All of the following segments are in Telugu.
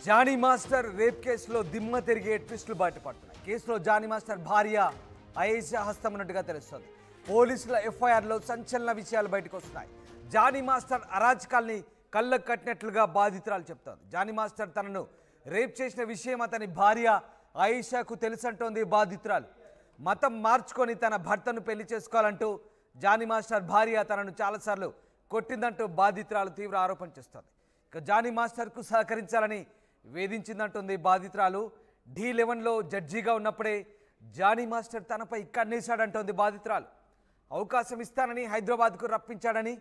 జానీ మాస్టర్ రేప్ కేసులో దిమ్మ తిరిగే ట్విస్టులు బయటపడుతున్నాయి. కేసులో జానీ మాస్టర్ భార్య అయేషా హస్తం ఉన్నట్టుగా తెలుస్తోంది. పోలీసుల ఎఫ్ఐఆర్లో సంచలన విషయాలు బయటకు వస్తున్నాయి. జానీ మాస్టర్ అరాచకాల్ని కళ్ళకు కట్టినట్లుగా బాధితురాలు చెప్తోంది. జానీ మాస్టర్ తనను రేప్ చేసిన విషయం అతని భార్య అయేషాకు తెలుసంటోంది బాధితురాలు. మతం మార్చుకొని తన భర్తను పెళ్లి చేసుకోవాలంటూ జానీ మాస్టర్ భార్య తనను చాలాసార్లు కొట్టిందంటూ బాధితురాలు తీవ్ర ఆరోపణ చేస్తోంది. ఇక జానీ మాస్టర్కు సహకరించాలని వేధించిందంటుంది బాధితురాలు. D11లో జడ్జిగా ఉన్నప్పుడే జానీ మాస్టర్ తనపై కన్నేశాడంటోంది బాధితురాలు. అవకాశం ఇస్తానని హైదరాబాద్కు రప్పించాడని,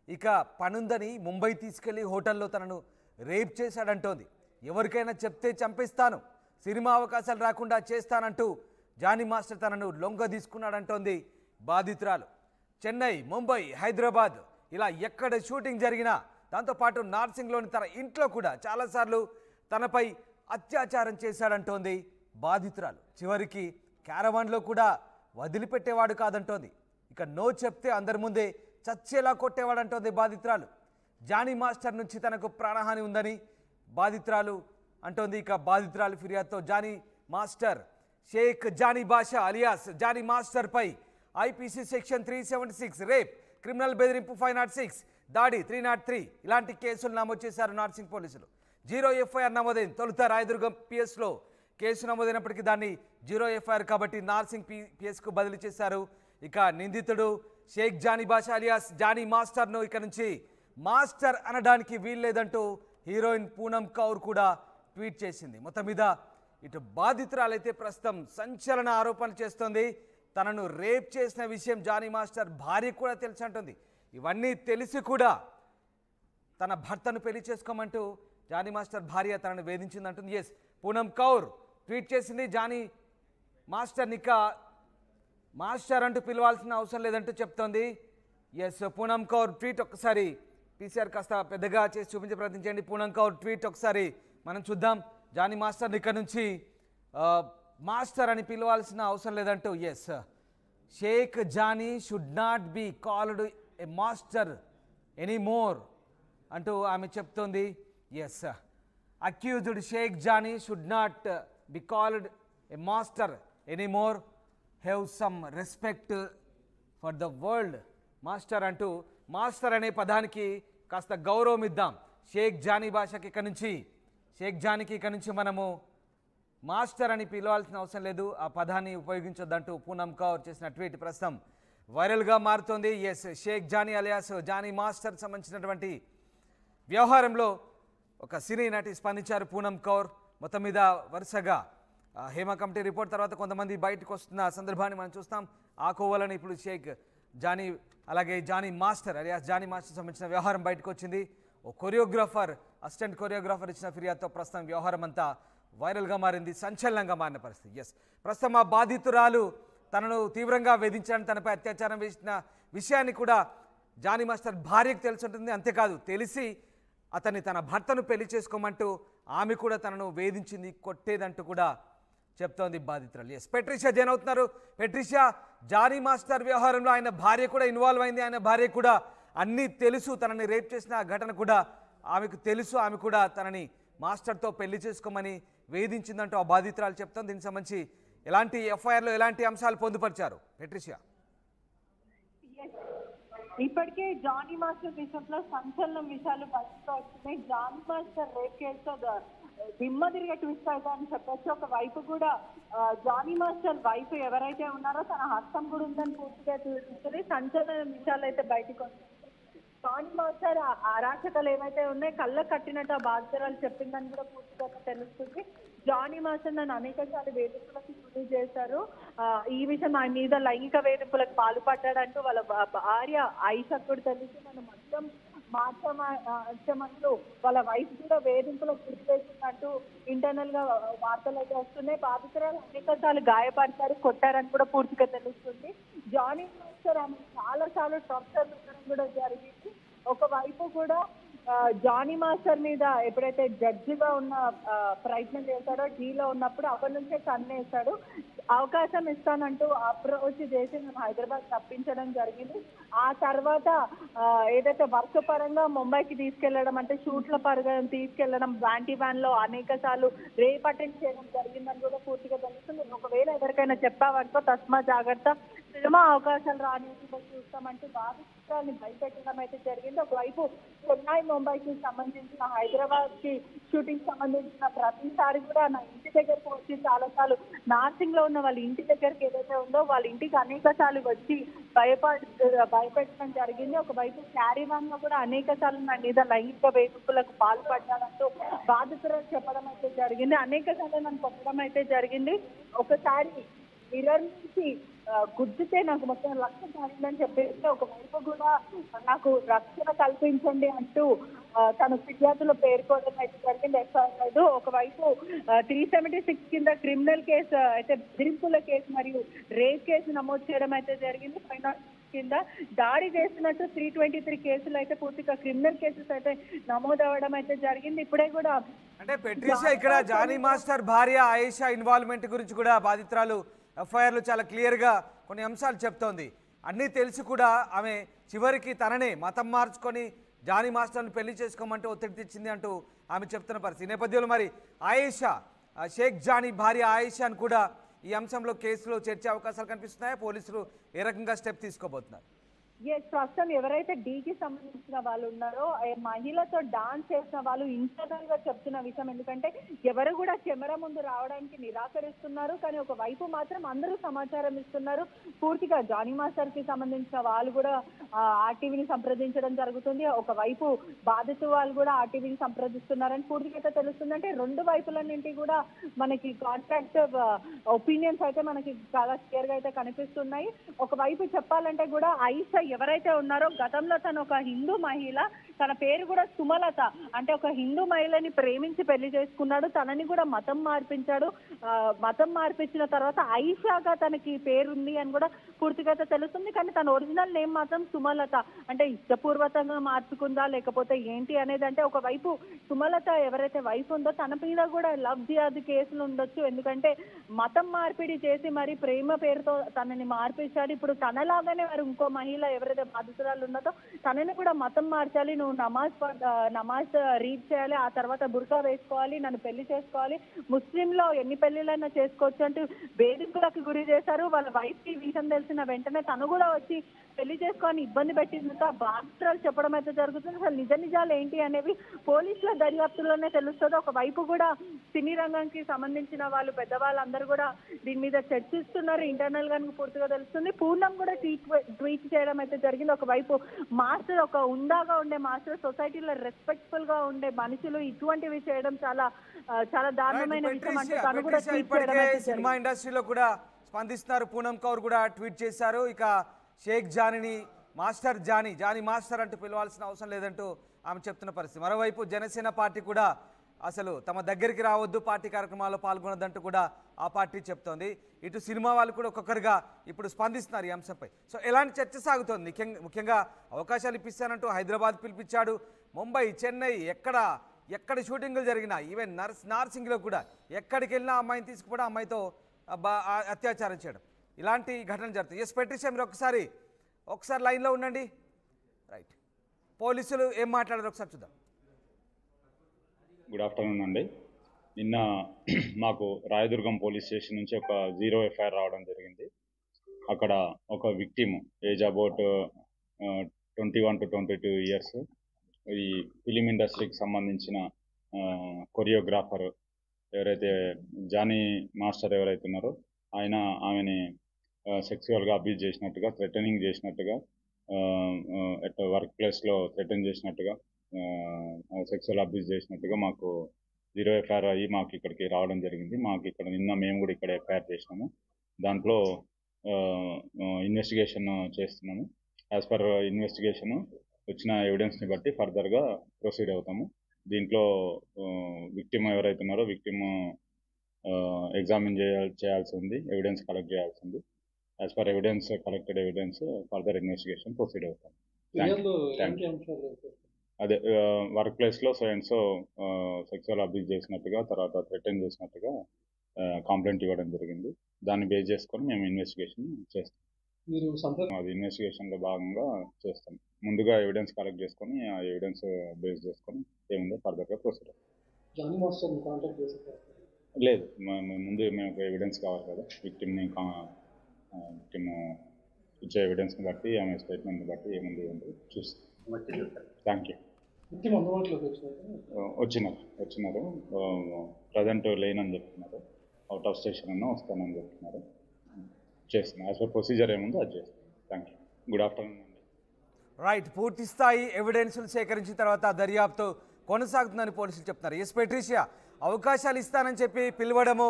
ఇక పనుందని ముంబై తీసుకెళ్లి హోటల్లో తనను రేప్ చేశాడంటోంది. ఎవరికైనా చెప్తే చంపేస్తాను, సినిమా అవకాశాలు రాకుండా చేస్తానంటూ జానీ మాస్టర్ తనను లొంగ తీసుకున్నాడంటోంది బాధితురాలు. చెన్నై, ముంబై, హైదరాబాద్ ఇలా ఎక్కడ షూటింగ్ జరిగినా, దాంతోపాటు నార్సింగ్లోని తన ఇంట్లో కూడా చాలాసార్లు తనపై అత్యాచారం చేశాడంటోంది బాధితురాలు. చివరికి క్యారవాన్లో కూడా వదిలిపెట్టేవాడు కాదంటోంది. ఇక నో చెప్తే అందరి ముందే చచ్చేలా కొట్టేవాడంటోంది బాధితురాలు. జానీ మాస్టర్ నుంచి తనకు ప్రాణహాని ఉందని బాధితురాలు అంటోంది. ఇక బాధితురాలు ఫిర్యాదుతో జానీ మాస్టర్ షేక్ జానీ బాషా అలియాస్ జానీ మాస్టర్ పై IPC సెక్షన్ 376 రేప్, క్రిమినల్ బెదిరింపు 506, దాడి 303 ఇలాంటి కేసులు నమోదు చేశారు నార్సింగ్ పోలీసులు. 0 FIR నమోదైంది. తొలుత రాయదుర్గం PSలో కేసు నమోదైనప్పటికీ దాన్ని 0 FIR కాబట్టి నార్సింగ్ PSకు బదిలీ చేశారు. ఇక నిందితుడు షేక్ జానీ బాషా అలియాస్ జానీ మాస్టర్ను ఇక నుంచి మాస్టర్ అనడానికి వీల్లేదంటూ హీరోయిన్ పూనం కౌర్ కూడా ట్వీట్ చేసింది. మొత్తం మీద ఇటు బాధితురాలైతే ప్రస్తుతం సంచలన ఆరోపణలు చేస్తోంది. తనను రేప్ చేసిన విషయం జానీ మాస్టర్ భార్య కూడా తెలుసు అంటుంది. ఇవన్నీ తెలిసి కూడా తన భర్తను పెళ్లి చేసుకోమంటూ జానీ మాస్టర్ భార్య తనను వేధించిందంటుంది. ఎస్, పూనం కౌర్ ట్వీట్ చేసింది. జానీ మాస్టర్ని ఇక మాస్టర్ అంటూ పిలవాల్సిన అవసరం లేదంటూ చెప్తోంది. ఎస్, పూనం కౌర్ ట్వీట్ ఒకసారి PCR కాస్త పెద్దగా చేసి చూపించే ప్రయత్నం చేయండి. పూనం కౌర్ ట్వీట్ ఒకసారి మనం చూద్దాం. జానీ మాస్టర్ని ఇక్కడ నుంచి మాస్టర్ అని పిలవాల్సిన అవసరం లేదంటూ, yes, Shaik Jani should not be called a master anymore అంటూ ఆమె చెప్తోంది. Yes, accused Shaik Jani should not be called a master anymore, have some respect for the world master అంటూ మాస్టర్ అనే పదానికి కాస్త గౌరవం ఇద్దాం. షేక్ జానీ భాషకి ఇక్కడ నుంచి, షేక్ జానీకి ఇక్కడ నుంచి మనము మాస్టర్ అని పిలవాల్సిన అవసరం లేదు, ఆ పదాన్ని ఉపయోగించొద్దంటూ పూనం కౌర్ చేసిన ట్వీట్ ప్రస్తుతం వైరల్గా మారుతోంది. Yes, Shaik Jani alias Jani master సంబంధించినటువంటి వ్యవహారంలో ఒక సినీ నటి స్పందించారు పూనం కౌర్. మొత్తం మీద వరుసగా హేమ కమిటీ రిపోర్ట్ తర్వాత కొంతమంది బయటకు వస్తున్న సందర్భాన్ని మనం చూస్తాం. ఆ కోవలని ఇప్పుడు షేక్ జానీ అలాగే Jani master alias Jani master సంబంధించిన వ్యవహారం బయటకు వచ్చింది. ఓ కొరియోగ్రాఫర్, అసిస్టెంట్ కొరియోగ్రాఫర్ ఇచ్చిన ఫిర్యాదుతో ప్రస్తుతం వ్యవహారం అంతా వైరల్గా మారింది, సంచలనంగా మారిన పరిస్థితి. ఎస్, ప్రస్తుతం ఆ బాధితురాలు తనను తీవ్రంగా వేధించాలని, తనపై అత్యాచారం చేసిన విషయాన్ని కూడా జానీ మాస్టర్ భార్యకు తెలిసి ఉంటుంది. అంతేకాదు, తెలిసి అతన్ని తన భర్తను పెళ్లి చేసుకోమంటూ ఆమె కూడా తనను వేధించింది, కొట్టేదంటూ కూడా చెప్తోంది బాధితురాలు. ఎస్, పెట్రిషియా జైన్ అవుతున్నారు. పెట్రిషియా, జానీ మాస్టర్ వ్యవహారంలో ఆయన భార్య కూడా ఇన్వాల్వ్ అయింది. ఆయన భార్య కూడా అన్నీ తెలుసు, తనని రేప్ చేసిన ఘటన కూడా ఆమెకు తెలుసు. ఆమె కూడా తనని మాస్టర్తో పెళ్లి చేసుకోమని వేధించిందంటూ ఆ బాధితురాలు చెప్తాం. దీనికి సంబంధించి ఎలాంటి FIRలో ఎలాంటి అంశాలు పొందుపరిచారు పెట్రిషియా? ఇప్పటికే జానీ మాస్టర్ విషయంలో సంచలనం విషయాలు బయటకు వస్తున్నాయి. జానీ మాస్టర్ రేప్ కేసులో దిమ్మ తిరిగే ట్విస్ట్ అయితే అని చెప్పొచ్చు. ఒక వైపు కూడా జానీ మాస్టర్ వైఫ్ ఎవరైతే ఉన్నారో తన హస్తం కూడా ఉందని పూర్తిగా చూస్తుంది. సంచలన విషయాలు అయితే బయటకు వస్తున్నాయి. జానీ మాస్టర్ అరాచకాలు ఏవైతే ఉన్నాయో కళ్ళ కట్టినట్టు ఆ బాధితురాలు చెప్పిందని కూడా పూర్తిగా తెలుస్తుంది. జానీ మాస్టర్ నన్ను అనేక సార్లు వేధింపులకు గురి చేశారు, ఈ విషయం ఆయన మీద లైంగిక వేధింపులకు పాల్పడ్డాడంటూ వాళ్ళ భార్య ఐషాకు కూడా తెలిసి నన్ను మొత్తం మార్చమంటూ వాళ్ళ వైఫ్ కూడా వేధింపులకు గురి చేసిందంటూ ఇంటర్నల్ గా వార్తలు అయితే వస్తున్నాయి. బాధితురాలు అనేక సార్లు గాయపడతారు, కొట్టారని కూడా పూర్తిగా తెలుస్తుంది. జానీ మాస్టర్ ఆమె చాలా టార్చర్ కూడా జరిగింది. ఒకవైపు కూడా జానీ మాస్టర్ మీద ఎప్పుడైతే జడ్జిగా ఉన్న ప్రయత్నం చేశాడో, Dలో ఉన్నప్పుడు అక్కడి నుంచే కన్నేశాడు. అవకాశం ఇస్తానంటూ అప్రోచ్ చేసి మేము హైదరాబాద్ తప్పించడం జరిగింది. ఆ తర్వాత ఏదైతే వర్క్ పరంగా ముంబైకి తీసుకెళ్లడం, అంటే షూట్ల పరంగా తీసుకెళ్లడం, బ్యాంటీ వ్యాన్ లో అనేక సార్లు రేప్ అటెండ్ చేయడం జరిగిందని కూడా పూర్తిగా తెలుస్తుంది. ఒకవేళ ఎవరికైనా చెప్పావనుకో తస్మా జాగ్రత్త, సినిమా అవకాశాలు రానివ్వకుండా చూస్తామంటూ బాధితురాన్ని భయపెట్టడం అయితే జరిగింది. ఒకవైపు చెన్నై ముంబైకి సంబంధించిన, హైదరాబాద్ కి షూటింగ్ సంబంధించిన ప్రతిసారి కూడా నా ఇంటి దగ్గరకు వచ్చి చాలాసార్లు నార్సింగ్ లో ఉన్న వాళ్ళ ఇంటి దగ్గరికి ఏదైతే ఉందో వాళ్ళ ఇంటికి అనేక సార్లు వచ్చి భయపెట్టడం జరిగింది. ఒకవైపు క్యారీ వాన్ లో కూడా అనేక సార్లు నా మీద లైంగిక వేధింపులకు పాల్పడ్డానంటూ బాధితురాలు చెప్పడం అయితే జరిగింది. అనేక సార్లు నన్ను కొట్టడం అయితే జరిగింది. ఒకసారి మిర్రర్ నుంచి గుద్దితే నాకు మొత్తం రక్తం కారిందని చెప్పేసి ఒకవైపు కూడా నాకు రక్షణ కల్పించండి అంటూ తను ఫిర్యాదులో పేర్కోవడం అయితే జరిగింది. ఎఫ్ఐఆర్ ఒకవైపు 376 కింద క్రిమినల్ కేసు అయితే బెదిరింపుల కేసు మరియు రేప్ కేసు నమోదు చేయడం అయితే జరిగింది. కింద దాడి చేస్తున్నట్టు 323 కేసులు అయితే పూర్తిగా క్రిమినల్ కేసెస్ అయితే నమోదు అవ్వడం అయితే జరిగింది. ఇప్పుడే కూడా అంటే పెట్రిషియా ఇక్కడ జానీ మాస్టర్ భార్య ఆయేషా ఇన్వాల్వ్మెంట్ గురించి కూడా బాధితురాలు ఎఫ్ఐఆర్లు చాలా క్లియర్గా కొన్ని అంశాలు చెప్తోంది. అన్నీ తెలిసి కూడా ఆమె చివరికి తననే మతం మార్చుకొని జానీ మాస్టర్ని పెళ్లి చేసుకోమంటే ఒత్తిడి తెచ్చింది అంటూ ఆమె చెప్తున్న పరిస్థితి. ఈ నేపథ్యంలో మరి ఆయేషా, షేక్ జానీ భార్య ఆయేషాను కూడా ఈ అంశంలో కేసులో చేర్చే అవకాశాలు కనిపిస్తున్నాయా? పోలీసులు ఏ రకంగా స్టెప్ తీసుకోబోతున్నారు? ప్రస్తుతం ఎవరైతే డీకి సంబంధించిన వాళ్ళు ఉన్నారో మహిళతో డాన్స్ చేసిన వాళ్ళు ఇంటర్నల్ గా చెప్తున్న విషయం, ఎందుకంటే ఎవరు కూడా కెమెరా ముందు రావడానికి నిరాకరిస్తున్నారు. కానీ ఒక వైపు మాత్రం అందరూ సమాచారం ఇస్తున్నారు. పూర్తిగా జానీ మాస్టర్ కి సంబంధించిన వాళ్ళు కూడా ఆర్టీవీని సంప్రదించడం జరుగుతుంది. ఒకవైపు బాధితు వాళ్ళు కూడా ఆర్టీవీని సంప్రదిస్తున్నారని పూర్తిగా అయితే తెలుస్తుంది. అంటే రెండు వైపులన్నింటి కూడా మనకి కాంట్రాక్ట్ ఒపీనియన్స్ అయితే మనకి చాలా క్లియర్ గా అయితే కనిపిస్తున్నాయి. ఒకవైపు చెప్పాలంటే కూడా ఆయిషా ఎవరైతే ఉన్నారో గతంలో తను ఒక హిందూ మహిళ, తన పేరు కూడా సుమలత, అంటే ఒక హిందూ మహిళని ప్రేమించి పెళ్లి చేసుకున్నాడు. తనని కూడా మతం మార్పించాడు. మతం మార్పించిన తర్వాత ఆయిషాగా తనకి పేరుంది అని కూడా పూర్తిగా తెలుస్తుంది. కానీ తన ఒరిజినల్ నేమ్ మాత్రం సుమలత. అంటే ఇష్టపూర్వకంగా మార్చుకుందా లేకపోతే ఏంటి అనేది, అంటే ఒకవైపు సుమలత ఎవరైతే వైఫ్ ఉందో తన మీద కూడా లవ్ జిహాద్ కేసులు ఉండొచ్చు. ఎందుకంటే మతం మార్పిడి చేసి మరి ప్రేమ పేరుతో తనని మార్పించాడు. ఇప్పుడు తనలాగానే మరి ఇంకో మహిళ ఎవరైతే బాధితురాలు ఉన్నదో తనని కూడా మతం మార్చాలి, నువ్వు నమాజ్ రీడ్ చేయాలి, ఆ తర్వాత బుర్కా వేసుకోవాలి, నన్ను పెళ్లి చేసుకోవాలి, ముస్లింలో ఎన్ని పెళ్లిళ్ళైనా చేసుకోవచ్చు అంటూ వేధింపులకు గురి చేశారు. వాళ్ళ వైఫ్ కి విషయం తెలిసిన వెంటనే తను కూడా వచ్చి పెళ్లి చేసుకొని ఇబ్బంది పెట్టిందంతా బాధితురాలు చెప్పడం అయితే జరుగుతుంది. అసలు నిజ నిజాలు ఏంటి అనేవి పోలీసుల దర్యాప్తులోనే తెలుస్తుంది. ఒకవైపు కూడా సినీ రంగానికి సంబంధించిన వాళ్ళు పెద్దవాళ్ళందరూ కూడా దీని మీద చర్చిస్తున్నారు. ఇంటర్నల్ గా పూర్తిగా తెలుస్తుంది. పూర్ణం కూడా ట్వీట్ చేయడం అయితే జరిగింది. ఒకవైపు మాస్టర్, ఒక ఉందాగా ఉండే మాస్టర్, సొసైటీలో రెస్పెక్ట్ఫుల్ గా ఉండే మనుషులు ఇటువంటివి చేయడం చాలా చాలా దారుణమైన విషయం అంటే తను కూడా ట్వీట్ చేయడం అయితే జరిగింది. సినిమా ఇండస్ట్రీలో కూడా స్పందిస్తున్నారు. పూనం కౌర్ కూడా ట్వీట్ చేశారు. ఇక షేక్ జానీని మాస్టర్ జానీ మాస్టర్ అంటూ పిలవాల్సిన అవసరం లేదంటూ ఆమె చెప్తున్న పరిస్థితి. మరోవైపు జనసేన పార్టీ కూడా అసలు తమ దగ్గరికి రావద్దు, పార్టీ కార్యక్రమాల్లో పాల్గొనద్దంటూ కూడా ఆ పార్టీ చెప్తోంది. ఇటు సినిమా వాళ్ళు కూడా ఒక్కొక్కరుగా ఇప్పుడు స్పందిస్తున్నారు ఈ అంశంపై. సో ఎలాంటి చర్చ సాగుతోంది? ముఖ్యంగా అవకాశాలు ఇప్పిస్తానంటూ హైదరాబాద్ పిలిపించాడు. ముంబై, చెన్నై, ఎక్కడ షూటింగ్లు జరిగినా, ఈవెన్ నార్సింగ్లో కూడా ఎక్కడికి వెళ్ళినా అమ్మాయిని తీసుకుపోవడం, అమ్మాయితో అత్యాచారం చేయడం, ఇలాంటి ఘటనలు జరుగుతాయి. ఎస్ పెట్రిషియా, మీరు ఒకసారి లైన్లో ఉండండి. రైట్, పోలీసులు ఏం మాట్లాడారు ఒకసారి చూద్దాం. గుడ్ ఆఫ్టర్నూన్ అండి. నిన్న మాకు రాయదుర్గం పోలీస్ స్టేషన్ నుంచి ఒక 0 ఎఫ్ఐఆర్ రావడం జరిగింది. అక్కడ ఒక victim, age about 21 to 22 years, ఈ ఫిలిం ఇండస్ట్రీకి సంబంధించిన కొరియోగ్రాఫర్ ఎవరైతే జానీ మాస్టర్ ఎవరైతే ఉన్నారో ఆమెని సెక్సువల్గా అబ్యూజ్ చేసినట్టుగా, థ్రెటనింగ్ చేసినట్టుగా, వర్క్ ప్లేస్లో థ్రెటన్ చేసినట్టుగా, సెక్సువల్ అబ్యూజ్ చేసినట్టుగా మాకు 0 ఎఫ్ఐఆర్ అయ్యి మాకు ఇక్కడికి రావడం జరిగింది. మాకు ఇక్కడ మేము కూడా ఇక్కడ ఎఫ్ఐఆర్ చేసినాము. దాంట్లో ఇన్వెస్టిగేషన్ చేస్తున్నాము. యాజ్ పర్ ఇన్వెస్టిగేషన్ వచ్చిన ఎవిడెన్స్ని బట్టి ఫర్దర్గా ప్రొసీడ్ అవుతాము. దీంట్లో విక్టిమ్ ఎవరైతే ఉన్నారో విక్టిమ్ ఎగ్జామిన్ చేయాల్సి ఉంది, ఎవిడెన్స్ కలెక్ట్ చేయాల్సి ఉంది. As per evidence, collected evidence, further investigation proceed అవుతాం. అదే వర్క్ ప్లేస్లో సో సెక్సువల్ అబ్యూజ్ చేసినట్టుగా, తర్వాత థ్రెటన్ చేసినట్టుగా కంప్లైంట్ ఇవ్వడం జరిగింది. దాన్ని బేస్ చేసుకొని మేము ఇన్వెస్టిగేషన్ చేస్తాం. అది ఇన్వెస్టిగేషన్లో భాగంగా చేస్తాం. ముందుగా ఎవిడెన్స్ కలెక్ట్ చేసుకొని ఆ ఎవిడెన్స్ బేస్ చేసుకొని ఏముందో ఫర్దర్గా ప్రొసీడ్. లేదు, ముందు మేము ఒక ఎవిడెన్స్ కావాలి కదా, విక్టిమ్ ఇచ్చే ఎవిడెన్స్ని బట్టి ఆమె స్టేట్మెంట్ని బట్టి ఏముంది ఏంటి చూస్తాం. Thank you. వచ్చినారు ప్రజెంట్ లేనని చెప్తున్నారు. అవుట్ ఆఫ్ స్టేషన్ అన్నా వస్తానని చెప్తున్నారు. చేస్తున్నాం యాజ్ పర్ ప్రొసీజర్ ఏముందో అది చేస్తాం. Thank you. గుడ్ ఆఫ్టర్నూన్ అండి. రైట్, పూర్తి స్థాయి ఎవిడెన్స్లు సేకరించిన తర్వాత దర్యాప్తు కొనసాగుతుందని పోలీసులు చెప్తున్నారు. ఎస్ పెట్రిషియా, అవకాశాలు ఇస్తానని చెప్పి పిలవడము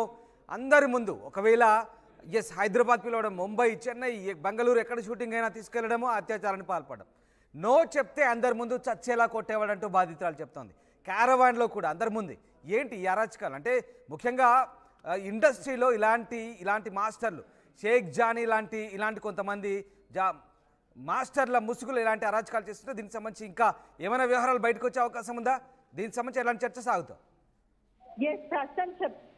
అందరి ముందు, ఒకవేళ హైదరాబాద్ పిలవడం, ముంబై, చెన్నై, బెంగళూరు ఎక్కడ షూటింగ్ అయినా తీసుకెళ్లడము, అత్యాచారానికి పాల్పడడం, నో చెప్తే అందరి ముందు చచ్చేలా కొట్టేవాడంటూ బాధితురాలు చెప్తోంది. క్యారవాన్లో కూడా అందరి ముందు ఏంటి ఈ అరాచకాలు అంటే, ముఖ్యంగా ఇండస్ట్రీలో ఇలాంటి మాస్టర్లు, షేక్ జానీ ఇలాంటి కొంతమంది మాస్టర్ల ముసుగులు ఇలాంటి అరాచకాలు చేస్తుంటే దీనికి సంబంధించి ఇంకా ఏమైనా వ్యవహారాలు బయటకు వచ్చే అవకాశం ఉందా? దీనికి సంబంధించి ఎలాంటి చర్చ సాగుతాం?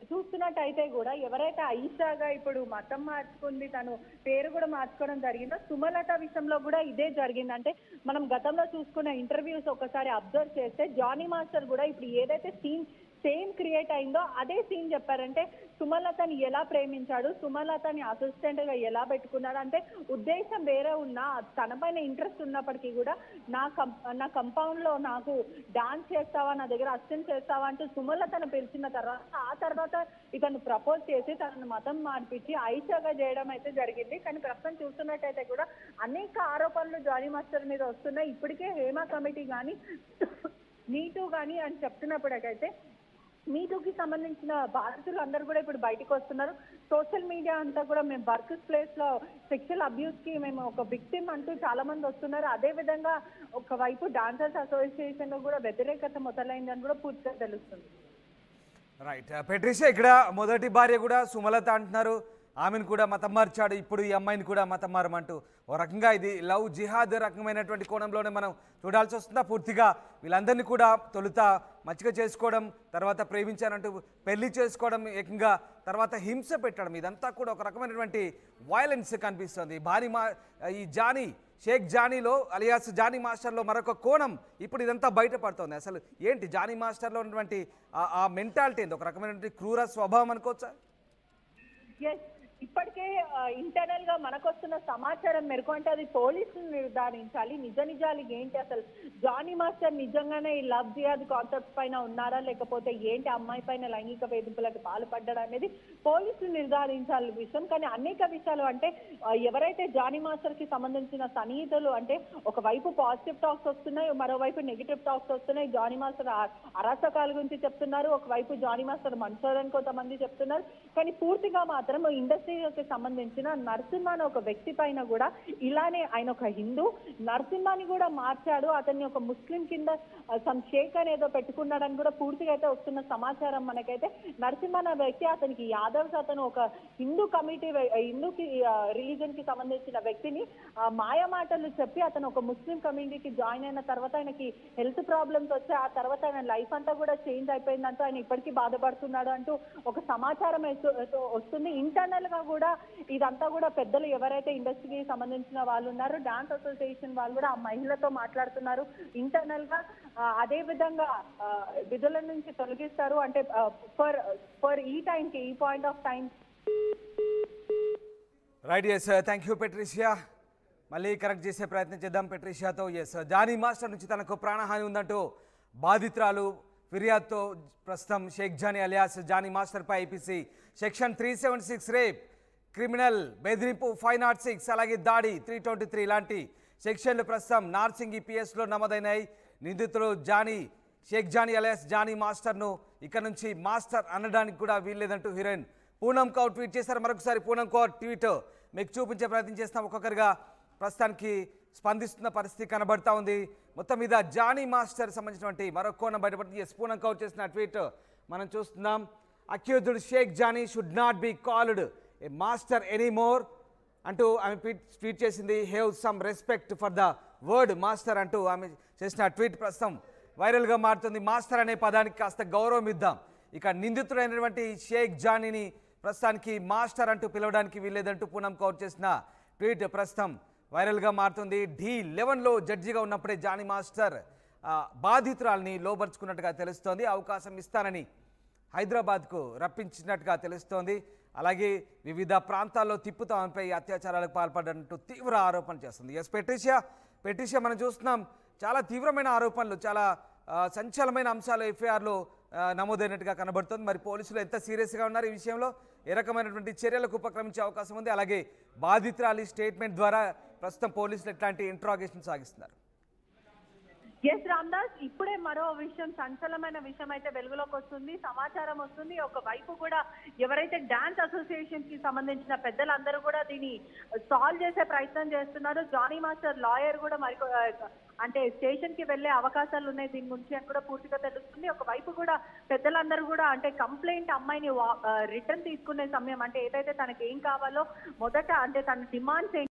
చూస్తున్నట్టయితే కూడా ఎవరైతే ఐషాగా ఇప్పుడు మతం మార్చుకుంది, తను పేరు కూడా మార్చుకోవడం జరిగిందో, సుమలత విషయంలో కూడా ఇదే జరిగింది. అంటే మనం గతంలో చూసుకున్న ఇంటర్వ్యూస్ ఒకసారి అబ్జర్వ్ చేస్తే జానీ మాస్టర్ కూడా ఇప్పుడు ఏదైతే సీన్ సేమ్ క్రియేట్ అయిందో అదే సీన్ చెప్పారంటే సుమలతని ఎలా ప్రేమించాడు, సుమలతని అసిస్టెంట్ గా ఎలా పెట్టుకున్నాడు, అంటే ఉద్దేశం వేరే ఉన్నా తనపైన ఇంట్రెస్ట్ ఉన్నప్పటికీ కూడా నా కంపౌండ్ లో నాకు డాన్స్ చేస్తావా, నా దగ్గర అసిస్టెంట్ చేస్తావా అంటూ సుమలతను పిలిచిన తర్వాత ఆ తర్వాత ఇతను ప్రపోజ్ చేసి తనను మతం మార్పించి ఐషాగా చేయడం అయితే జరిగింది. కానీ ప్రస్తుతం చూస్తున్నట్టయితే కూడా అనేక ఆరోపణలు జానీ మాస్టర్ మీద వస్తున్నాయి. ఇప్పటికే హేమా కమిటీ కానీ మీటూ కానీ అని చెప్తున్నప్పటికైతే మీటూకి సంబంధించిన బాధితులు అందరూ కూడా ఇప్పుడు బయటకు వస్తున్నారు. సోషల్ మీడియా అంతా కూడా మేము వర్క్ ప్లేస్ లో సెక్షువల్ అబ్యూస్ కి మేము ఒక విక్టిమ్ అంటూ చాలా మంది వస్తున్నారు. అదే విధంగా ఒకవైపు డాన్సర్స్ అసోసియేషన్ లో కూడా వ్యతిరేకత మొదలైందని కూడా పూర్తిగా తెలుస్తుంది. రైట్ పెట్రిషియా, ఇక్కడ మొదటి భార్య కూడా సుమలత అంటున్నారు, ఆమెను కూడా మతం మార్చాడు, ఇప్పుడు ఈ అమ్మాయిని కూడా మతం మారమంటూ ఓ రకంగా ఇది లవ్ జిహాద్ రకమైనటువంటి కోణంలోనే మనం చూడాల్సి వస్తుందా? పూర్తిగా వీళ్ళందరినీ కూడా తొలుత మచ్చిక చేసుకోవడం, తర్వాత ప్రేమించానంటూ పెళ్లి చేసుకోవడం, ఏకంగా తర్వాత హింస పెట్టడం, ఇదంతా కూడా ఒక రకమైనటువంటి వైలెన్స్ కనిపిస్తుంది. ఈ షేక్ జానీలో అలియాస్ జానీ మాస్టర్లో మరొక కోణం ఇప్పుడు ఇదంతా బయటపడుతోంది. అసలు ఏంటి జానీ మాస్టర్లో ఉన్నటువంటి ఆ మెంటాలిటీ ఏంటి? ఒక రకమైనటువంటి క్రూర స్వభావం అనుకోవచ్చా? ఇప్పటికే ఇంటర్నల్ గా మనకొస్తున్న సమాచారం మేరకు, అంటే అది పోలీసులు నిర్ధారించాలి నిజ నిజాలు ఏంటి, అసలు జానీ మాస్టర్ నిజంగానే ఈ లవ్ జిహాద్ కాన్సెప్ట్ పైన ఉన్నారా, లేకపోతే ఏంటి అమ్మాయి పైన లైంగిక వేధింపులకు పాల్పడ్డా అనేది పోలీసులు నిర్ధారించాలి విషయం. కానీ అనేక విషయాలు అంటే ఎవరైతే జానీ మాస్టర్ కి సంబంధించిన సన్నిహితులు, అంటే ఒకవైపు పాజిటివ్ టాక్స్ వస్తున్నాయి, మరోవైపు నెగిటివ్ టాక్స్ వస్తున్నాయి. జానీ మాస్టర్ అరాచకాల గురించి చెప్తున్నారు, ఒకవైపు జానీ మాస్టర్ మంచోరని కొంతమంది చెప్తున్నారు. కానీ పూర్తిగా మాత్రం ఇండస్ట్రీకి సంబంధించిన నరసింహ అనే ఒక వ్యక్తి పైన కూడా ఇలానే, ఆయన ఒక హిందూ, నరసింహాని కూడా మార్చాడు, అతన్ని ఒక ముస్లిం కింద సమ్ షేక్ అనేదో పెట్టుకున్నాడని కూడా పూర్తిగా అయితే వస్తున్న సమాచారం మనకైతే. నరసింహ అనే వ్యక్తి, అతనికి యాదవ్స్, అతను ఒక హిందూ రిలీజన్ కి సంబంధించిన వ్యక్తిని మాయమాటలు చెప్పి అతను ఒక ముస్లిం కమ్యూనిటీకి జాయిన్ అయిన తర్వాత ఆయనకి హెల్త్ ప్రాబ్లమ్స్ వచ్చి ఆ తర్వాత ఆయన లైఫ్ అంతా కూడా చేంజ్ అయిపోయిందంటూ ఆయన ఇప్పటికీ బాధపడుతున్నాడు అంటూ ఒక సమాచారం వస్తుంది. ఇంటర్నల్ గా కూడా ఇదంతా కూడా పెద్దలు ఎవరైతే ఇండస్ట్రీకి సంబంధించిన వాళ్ళు ఉన్నారో, డాన్స్ అసోసియేషన్ వాళ్ళు కూడా ఆ మహిళతో మాట్లాడుతున్నారు ఇంటర్నల్ గా. అదే విధంగా విధుల నుంచి తొలగిస్తారు, అంటే ఫర్ ఈ టైంకి, ఈ point of time. Right, yes, thank you Patricia. మళ్ళీ కరెక్ట్ చేసే ప్రయత్నం చేద్దాం పెట్రిషియాతో. ఎస్, జానీ మాస్టర్ నుంచి తనకు ప్రాణహాని ఉందంటూ బాధితురాలు ఫిర్యాదుతో ప్రస్తుతం షేక్ జానీ అలియాస్ జానీ మాస్టర్పై ఐపీసీ సెక్షన్ 376 రేప్, క్రిమినల్ బెదిరింపు 506, అలాగే దాడి 323 ఇలాంటి సెక్షన్లు ప్రస్తుతం నార్సింగి పిఎస్లో నమోదైనాయి. నిందితులు షేక్ జానీ అలియాస్ జానీ మాస్టర్ను ఇక నుంచి మాస్టర్ అనడానికి కూడా వీల్లేదంటూ హీరోయిన్ పూనం కౌర్ ట్వీట్ చేశారు. మరొకసారి పూనం కౌర్ ట్వీట్ మీకు చూపించే ప్రయత్నం చేస్తాం. ఒక్కొక్కరిగా ప్రస్తుతానికి స్పందిస్తున్న పరిస్థితి కనబడతా ఉంది. మొత్తం మీద జానీ మాస్టర్ సంబంధించినటువంటి మరొక కోణం బయటపడుతుంది. పూనం కౌర్ చేసిన ట్వీట్ మనం చూస్తున్నాం. Accused Shaik Jani should not be called a master anymore అంటూ ఆమె ట్వీట్ చేసింది. Have some respect for the word master అంటూ ఆమె చేసిన ట్వీట్ ప్రస్తుతం వైరల్గా మారుతుంది. మాస్టర్ అనే పదానికి కాస్త గౌరవం ఇద్దాం. ఇక నిందితుడైనటువంటి షేక్ జానీని ప్రస్తుతానికి మాస్టర్ అంటూ పిలవడానికి వీల్లేదంటూ పూనం కౌర్ చేసిన ట్వీట్ ప్రస్తుతం వైరల్గా మారుతుంది. D11లో జడ్జిగా ఉన్నప్పుడే జానీ మాస్టర్ బాధితురాల్ని లోబర్చుకున్నట్టుగా తెలుస్తోంది. అవకాశం ఇస్తానని హైదరాబాద్కు రప్పించినట్టుగా తెలుస్తోంది. అలాగే వివిధ ప్రాంతాల్లో తిప్పుతూ ఆమెపై అత్యాచారాలకు పాల్పడినట్టు తీవ్ర ఆరోపణలు చేస్తుంది. ఎస్ పెటిషియా మనం చూస్తున్నాం, చాలా తీవ్రమైన ఆరోపణలు, చాలా సంచలనమైన అంశాలు ఎఫ్ఐఆర్లో నమోదైనట్టుగా కనబడుతుంది. మరి పోలీసులు ఎంత సీరియస్గా ఉన్నారు ఈ విషయంలో, ఏ రకమైనటువంటి చర్యలకు ఉపక్రమించే అవకాశం ఉంది? అలాగే బాధితురాలి స్టేట్మెంట్ ద్వారా ప్రస్తుతం పోలీసులు ఎట్లాంటి ఇంట్రాగేషన్ సాగిస్తున్నారు? ఎస్ రామ్దాస్, ఇప్పుడే మరో విషయం, సంచలనమైన విషయం అయితే వెలుగులోకి వస్తుంది, సమాచారం వస్తుంది. ఒకవైపు కూడా ఎవరైతే డాన్స్ అసోసియేషన్ కి సంబంధించిన పెద్దలందరూ కూడా దీన్ని సాల్వ్ చేసే ప్రయత్నం చేస్తున్నారు. జానీ మాస్టర్ లాయర్ కూడా మరి అంటే స్టేషన్ కి వెళ్లే అవకాశాలు ఉన్నాయి దీని గురించి అని కూడా పూర్తిగా తెలుస్తుంది. ఒకవైపు కూడా పెద్దలందరూ కూడా అంటే కంప్లైంట్ అమ్మాయిని రిటర్న్ తీసుకునే సమయం, అంటే ఏదైతే తనకి ఏం కావాలో మొదట అంటే తన డిమాండ్స్